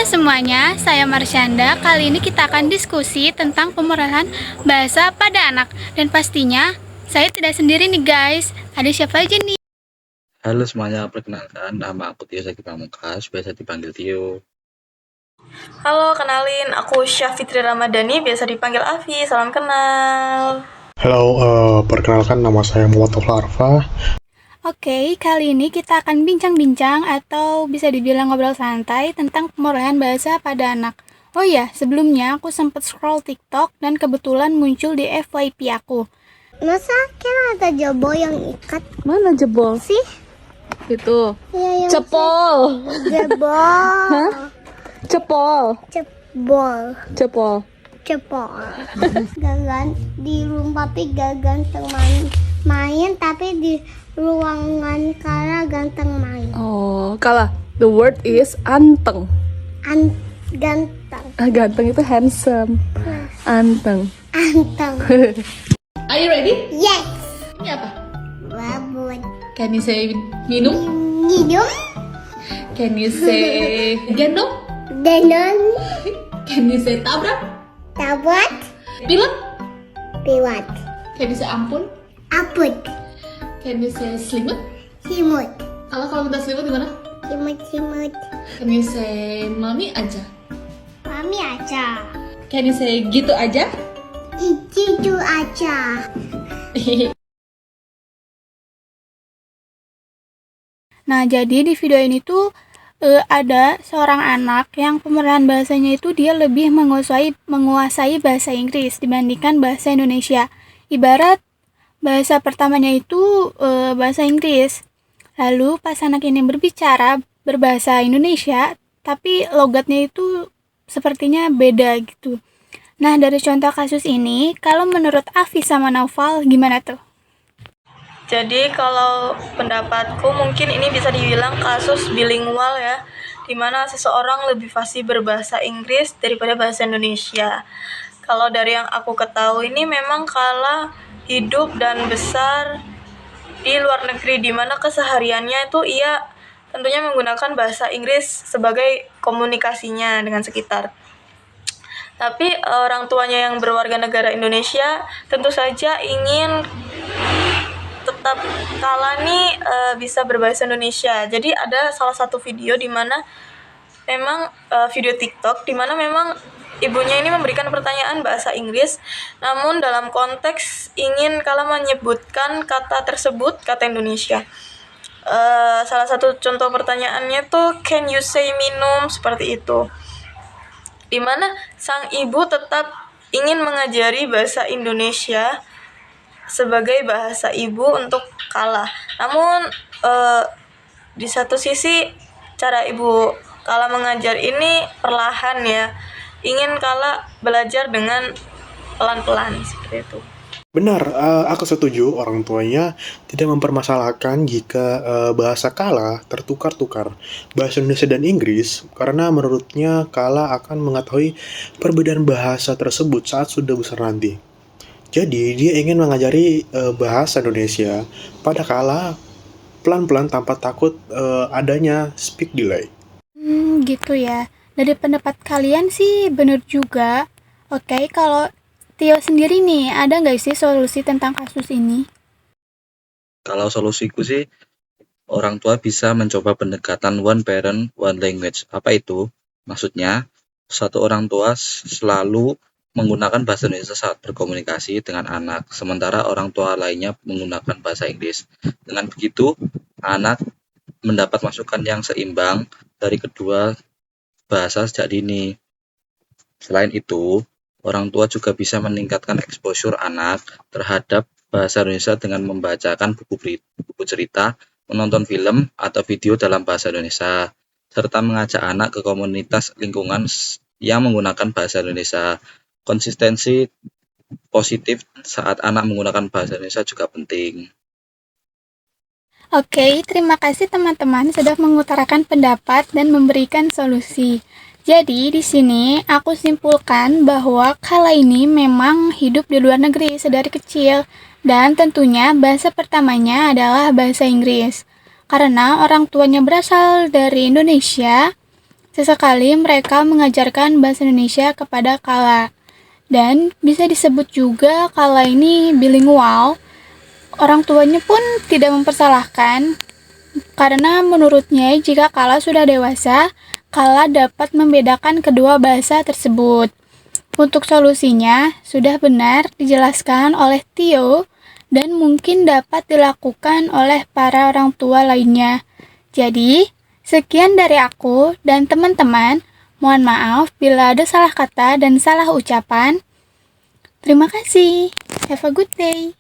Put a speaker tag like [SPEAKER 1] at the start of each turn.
[SPEAKER 1] Halo semuanya, saya Marsyanda. Kali ini kita akan diskusi tentang pemerahan bahasa pada anak. Dan pastinya, saya tidak sendiri nih guys. Ada siapa aja nih?
[SPEAKER 2] Halo semuanya, perkenalkan nama aku Tio Zaki Pamungkas, biasa dipanggil Tio.
[SPEAKER 3] Halo, kenalin aku Syafitri Ramadhani, biasa dipanggil Avi. Salam kenal.
[SPEAKER 4] Halo, perkenalkan nama saya Muhammad Larva.
[SPEAKER 1] Oke, kali ini kita akan bincang-bincang atau bisa dibilang ngobrol santai tentang pemerahan bahasa pada anak. Oh ya, sebelumnya aku sempat scroll TikTok dan kebetulan muncul di FYP aku.
[SPEAKER 5] Masa kan ada jebol yang ikat
[SPEAKER 6] Mana jebol?
[SPEAKER 5] sih?
[SPEAKER 6] Itu.
[SPEAKER 5] Ya, yang
[SPEAKER 6] Cepol.
[SPEAKER 5] jebol.
[SPEAKER 6] Cepol.
[SPEAKER 5] Jebol.
[SPEAKER 6] Cepol.
[SPEAKER 5] Cepol. Gagan di rumah papi gak ganteng main tapi di ruangan Kara ganteng main.
[SPEAKER 6] Oh, kalah. The word is anteng.
[SPEAKER 5] Ganteng.
[SPEAKER 6] Ganteng itu handsome. Anteng.
[SPEAKER 5] Anteng.
[SPEAKER 6] Are you ready?
[SPEAKER 5] Yes.
[SPEAKER 6] Ini apa?
[SPEAKER 5] Babut.
[SPEAKER 6] Can you say minum?
[SPEAKER 5] Hidung.
[SPEAKER 6] Can you say gendong?
[SPEAKER 5] Denon.
[SPEAKER 6] Can you say tabrak?
[SPEAKER 5] Tabut.
[SPEAKER 6] Pilek?
[SPEAKER 5] Piwat.
[SPEAKER 6] Can you say ampun?
[SPEAKER 5] Aput.
[SPEAKER 6] Can you say selimut?
[SPEAKER 5] Simut.
[SPEAKER 6] Kalau minta selimut gimana?
[SPEAKER 5] Simut.
[SPEAKER 6] Can you say mami aja?
[SPEAKER 5] Mami aja.
[SPEAKER 6] Can you say gitu aja?
[SPEAKER 5] Itu aja.
[SPEAKER 1] Nah, jadi di video ini tuh ada seorang anak yang pemerahan bahasanya itu dia lebih menguasai bahasa Inggris dibandingkan bahasa Indonesia. Ibarat bahasa pertamanya itu bahasa Inggris. Lalu pas anak ini berbicara berbahasa Indonesia, tapi logatnya itu sepertinya beda gitu. Nah, dari contoh kasus ini, kalau menurut Afi sama Naufal, gimana tuh?
[SPEAKER 3] Jadi kalau pendapatku mungkin ini bisa dibilang kasus bilingual ya, di mana seseorang lebih fasih berbahasa Inggris daripada bahasa Indonesia. Kalau dari yang aku ketahui ini memang Kala hidup dan besar di luar negeri, di mana kesehariannya itu ia tentunya menggunakan bahasa Inggris sebagai komunikasinya dengan sekitar. Tapi orang tuanya yang berwarga negara Indonesia tentu saja ingin tetap Kala nih bisa berbahasa Indonesia. Jadi ada salah satu video di mana memang video TikTok di mana memang ibunya ini memberikan pertanyaan bahasa Inggris, namun dalam konteks ingin Kala menyebutkan kata tersebut kata Indonesia. Salah satu contoh pertanyaannya tuh can you say minum, seperti itu. Di mana sang ibu tetap ingin mengajari bahasa Indonesia sebagai bahasa ibu untuk Kala. Namun di satu sisi cara ibu Kala mengajar ini perlahan ya. Ingin Kala belajar dengan pelan-pelan seperti itu.
[SPEAKER 4] Benar, aku setuju orang tuanya tidak mempermasalahkan jika bahasa Kala tertukar-tukar bahasa Indonesia dan Inggris karena menurutnya Kala akan mengetahui perbedaan bahasa tersebut saat sudah besar nanti. Jadi dia ingin mengajari bahasa Indonesia pada Kala pelan-pelan tanpa takut adanya speak delay.
[SPEAKER 1] Gitu ya. Dari pendapat kalian sih bener juga. Oke, kalau Tio sendiri nih, ada nggak sih solusi tentang kasus ini?
[SPEAKER 2] Kalau solusiku sih, orang tua bisa mencoba pendekatan one parent, one language. Apa itu? Maksudnya, satu orang tua selalu menggunakan bahasa Indonesia saat berkomunikasi dengan anak, sementara orang tua lainnya menggunakan bahasa Inggris. Dengan begitu, anak mendapat masukan yang seimbang dari kedua bahasa sejak dini. Selain itu, orang tua juga bisa meningkatkan exposure anak terhadap bahasa Indonesia dengan membacakan buku cerita, menonton film atau video dalam bahasa Indonesia, serta mengajak anak ke komunitas lingkungan yang menggunakan bahasa Indonesia. Konsistensi positif saat anak menggunakan bahasa Indonesia juga penting.
[SPEAKER 1] Oke, terima kasih teman-teman sudah mengutarakan pendapat dan memberikan solusi. Jadi, di sini aku simpulkan bahwa Kala ini memang hidup di luar negeri sedari kecil dan tentunya bahasa pertamanya adalah bahasa Inggris. Karena orang tuanya berasal dari Indonesia, Sesekali mereka mengajarkan bahasa Indonesia kepada Kala. Dan bisa disebut juga Kala ini bilingual. Orang tuanya pun tidak mempersalahkan, karena menurutnya jika Kala sudah dewasa, Kala dapat membedakan kedua bahasa tersebut. Untuk solusinya, sudah benar dijelaskan oleh Tio dan mungkin dapat dilakukan oleh para orang tua lainnya. Jadi, sekian dari aku dan teman-teman. Mohon maaf bila ada salah kata dan salah ucapan. Terima kasih. Have a good day.